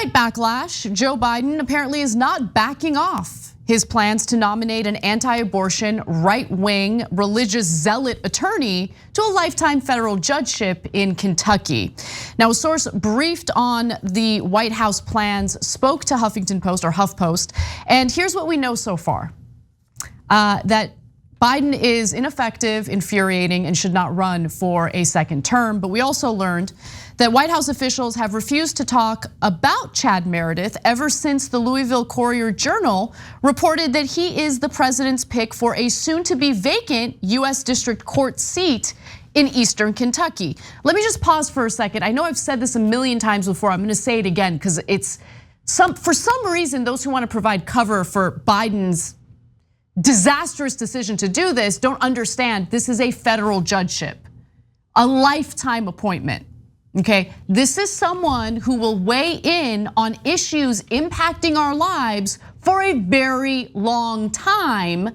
Despite backlash, Joe Biden apparently is not backing off his plans to nominate an anti-abortion, right-wing, religious zealot attorney to a lifetime federal judgeship in Kentucky. Now, a source briefed on the White House plans spoke to Huffington Post or HuffPost, and here's what we know so far. That Biden is ineffective, infuriating, and should not run for a second term. But we also learned that White House officials have refused to talk about Chad Meredith ever since the Louisville Courier-Journal reported that he is the president's pick for a soon-to-be vacant US District Court seat in Eastern Kentucky. Let me just pause for a second. I know I've said this a million times before. I'm gonna say it again because for some reason, those who want to provide cover for Biden's disastrous decision to do this don't understand this is a federal judgeship, a lifetime appointment. Okay, this is someone who will weigh in on issues impacting our lives for a very long time.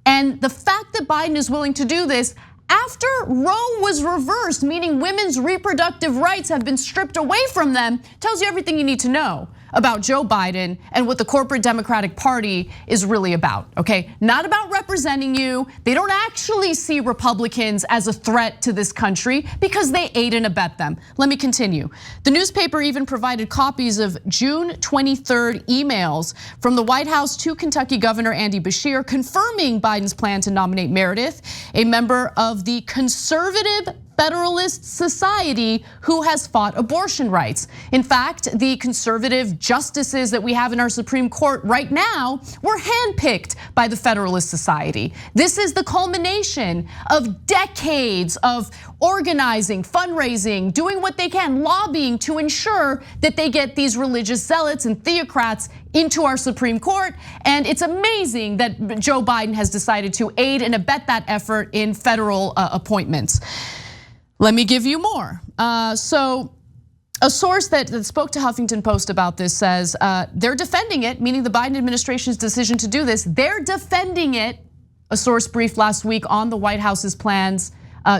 And the fact that Biden is willing to do this after Roe was reversed, meaning women's reproductive rights have been stripped away from them, tells you everything you need to know about Joe Biden and what the corporate Democratic Party is really about, okay? Not about representing you. They don't actually see Republicans as a threat to this country because they aid and abet them. Let me continue. The newspaper even provided copies of June 23rd emails from the White House to Kentucky Governor Beshear confirming Biden's plan to nominate Meredith, a member of the conservative Federalist Society who has fought abortion rights. In fact, the conservative justices that we have in our Supreme Court right now were handpicked by the Federalist Society. This is the culmination of decades of organizing, fundraising, doing what they can, lobbying to ensure that they get these religious zealots and theocrats into our Supreme Court. And it's amazing that Joe Biden has decided to aid and abet that effort in federal appointments. Let me give you more. So a source that spoke to Huffington Post about this says they're defending it, meaning the Biden administration's decision to do this. They're defending it. A source briefed last week on the White House's plans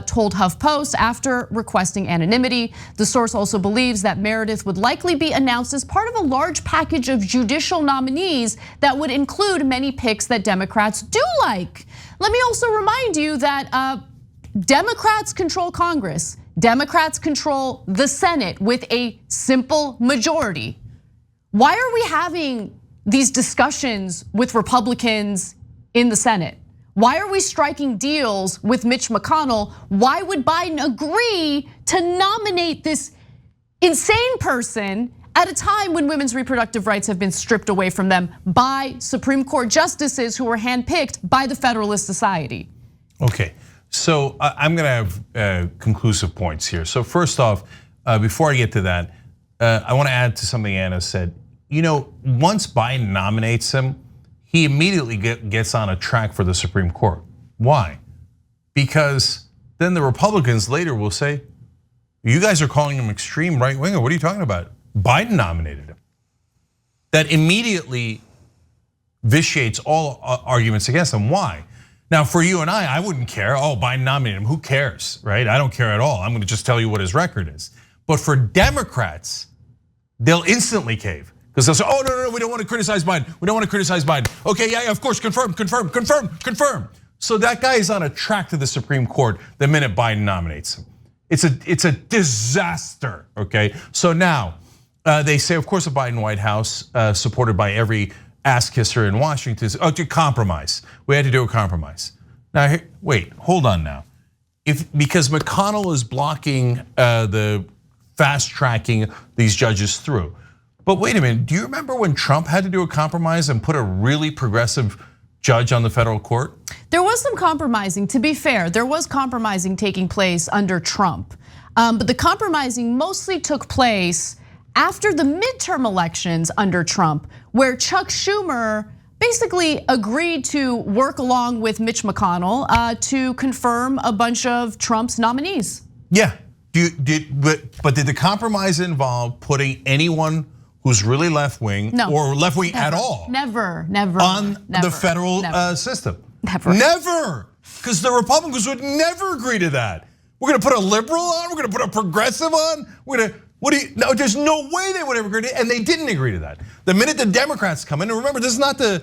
told HuffPost after requesting anonymity. The source also believes that Meredith would likely be announced as part of a large package of judicial nominees that would include many picks that Democrats do like. Let me also remind you that Democrats control Congress. Democrats control the Senate with a simple majority. Why are we having these discussions with Republicans in the Senate? Why are we striking deals with Mitch McConnell? Why would Biden agree to nominate this insane person at a time when women's reproductive rights have been stripped away from them by Supreme Court justices who were handpicked by the Federalist Society? Okay. So I'm gonna have conclusive points here. So first off, before I get to that, I wanna add to something Anna said. You know, once Biden nominates him, he immediately gets on a track for the Supreme Court. Why? Because then the Republicans later will say, you guys are calling him extreme right winger. What are you talking about? Biden nominated him. That immediately vitiates all arguments against him. Why? Now, for you and I wouldn't care. Oh, Biden nominated him. Who cares, right? I don't care at all. I'm going to just tell you what his record is. But for Democrats, they'll instantly cave because they'll say, "Oh no, we don't want to criticize Biden. We don't want to criticize Biden." Okay, yeah, of course, confirm. So that guy is on a track to the Supreme Court the minute Biden nominates him. It's a disaster. Okay, so now they say, of course, the Biden White House, supported by every ass kisser in Washington, to compromise. We had to do a compromise. Now, wait, hold on now. Because McConnell is blocking the fast tracking these judges through. But wait a minute, do you remember when Trump had to do a compromise and put a really progressive judge on the federal court? There was some compromising, to be fair. There was compromising taking place under Trump. But the compromising mostly took place after the midterm elections under Trump, where Chuck Schumer basically agreed to work along with Mitch McConnell to confirm a bunch of Trump's nominees. Yeah, but did the compromise involve putting anyone who's really left wing or left wing at all? Never. On the federal system. Never, because the Republicans would never agree to that. We're gonna put a liberal on, we're gonna put a progressive on, we're gonna What do you? No, there's no way they would ever agree to it, and they didn't agree to that. The minute the Democrats come in, and remember, this is not the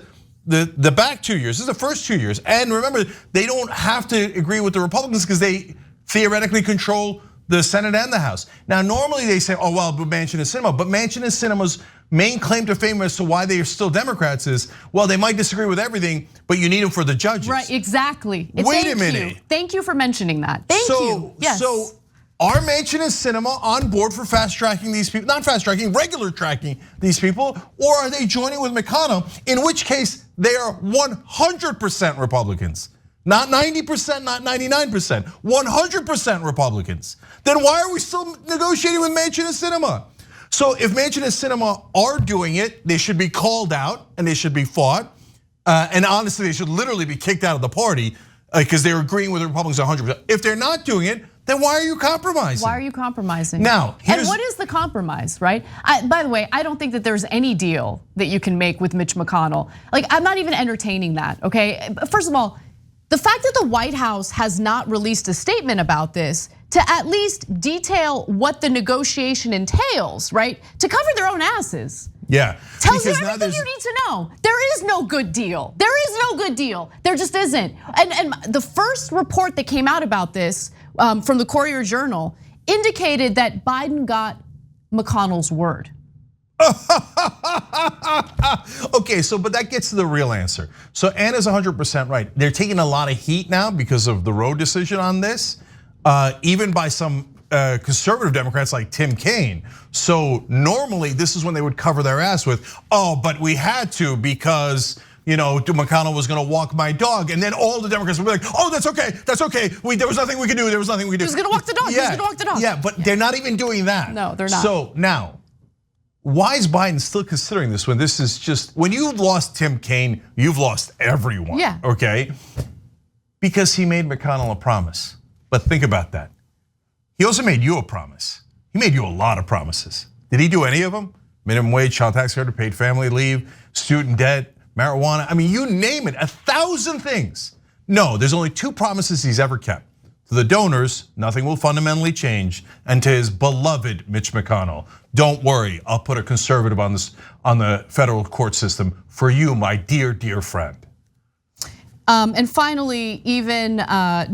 back 2 years. This is the first 2 years, and remember, they don't have to agree with the Republicans because they theoretically control the Senate and the House. Now, normally they say, oh well, but Manchin and Sinema, but Manchin and Sinema's main claim to fame as to why they are still Democrats is, well, they might disagree with everything, but you need them for the judges. Right, exactly. Wait a minute. Thank you for mentioning that. Thank you. Yes. So are Manchin and Sinema on board for fast tracking these people? Not fast tracking, regular tracking these people, or are they joining with McConnell? In which case they are 100% Republicans. Not 90%, not 99%, 100% Republicans. Then why are we still negotiating with Manchin and Sinema? So if Manchin and Sinema are doing it, they should be called out and they should be fought. And honestly, they should literally be kicked out of the party because they're agreeing with the Republicans 100%. If they're not doing it, then why are you compromising? Why are you compromising? Now, and what is the compromise, right? By the way, I don't think that there's any deal that you can make with Mitch McConnell. Like, I'm not even entertaining that, okay? First of all, the fact that the White House has not released a statement about this to at least detail what the negotiation entails, right? To cover their own asses. Yeah. Tells you everything you need to know. There is no good deal. There is no good deal. There just isn't. And the first report that came out about this from the Courier Journal indicated that Biden got McConnell's word. Okay, so but that gets to the real answer. So Anna's 100% right. They're taking a lot of heat now because of the Roe decision on this, even by some conservative Democrats like Tim Kaine. So normally this is when they would cover their ass with, oh, but we had to because McConnell was going to walk my dog, and then all the Democrats would be like, "Oh, that's okay, that's okay. There was nothing we could do. There was nothing we could do." He was going to walk the dog. Yeah, he was going to walk the dog. Yeah, but they're not even doing that. No, they're not. So now, why is Biden still considering this when this is just, when you've lost Tim Kaine, you've lost everyone, yeah. Okay? Because he made McConnell a promise. But think about that. He also made you a promise. He made you a lot of promises. Did he do any of them? Minimum wage, child tax credit, paid family leave, student debt, marijuana. I mean, you name it, 1,000 things. No, there's only 2 promises he's ever kept. To the donors, nothing will fundamentally change, and to his beloved Mitch McConnell, don't worry, I'll put a conservative on the federal court system for you, my dear, dear friend. And finally, even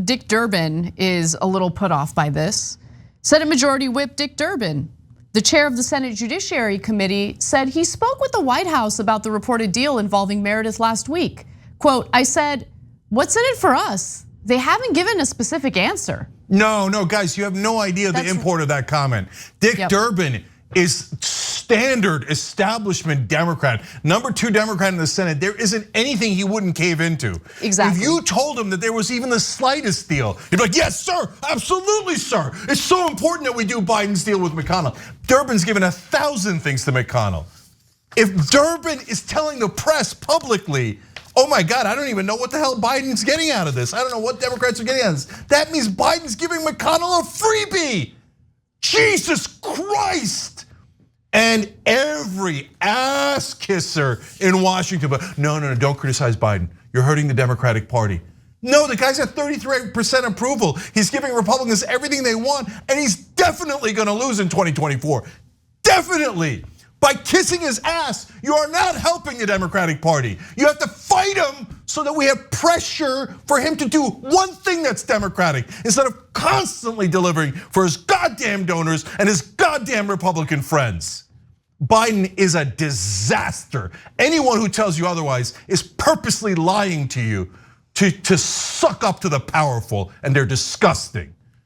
Dick Durbin is a little put off by this. Senate Majority Whip Dick Durbin, the chair of the Senate Judiciary Committee, said he spoke with the White House about the reported deal involving Meredith last week. Quote, I said, what's in it for us? They haven't given a specific answer. No, guys, you have no idea the import of that comment. Dick Durbin is standard establishment Democrat, number 2 Democrat in the Senate. There isn't anything he wouldn't cave into. Exactly. If you told him that there was even the slightest deal, he'd be like, yes, sir, absolutely, sir. It's so important that we do Biden's deal with McConnell. Durbin's given 1,000 things to McConnell. If Durbin is telling the press publicly, oh my God, I don't even know what the hell Biden's getting out of this. I don't know what Democrats are getting out of this. That means Biden's giving McConnell a freebie. Jesus Christ. And every ass kisser in Washington, but no, don't criticize Biden. You're hurting the Democratic Party. No, the guy's at 33% approval. He's giving Republicans everything they want, and he's definitely gonna lose in 2024. Definitely. By kissing his ass, you are not helping the Democratic Party. You have to fight him so that we have pressure for him to do one thing that's Democratic instead of constantly delivering for his goddamn donors and his goddamn Republican friends. Biden is a disaster. Anyone who tells you otherwise is purposely lying to you to suck up to the powerful, and they're disgusting.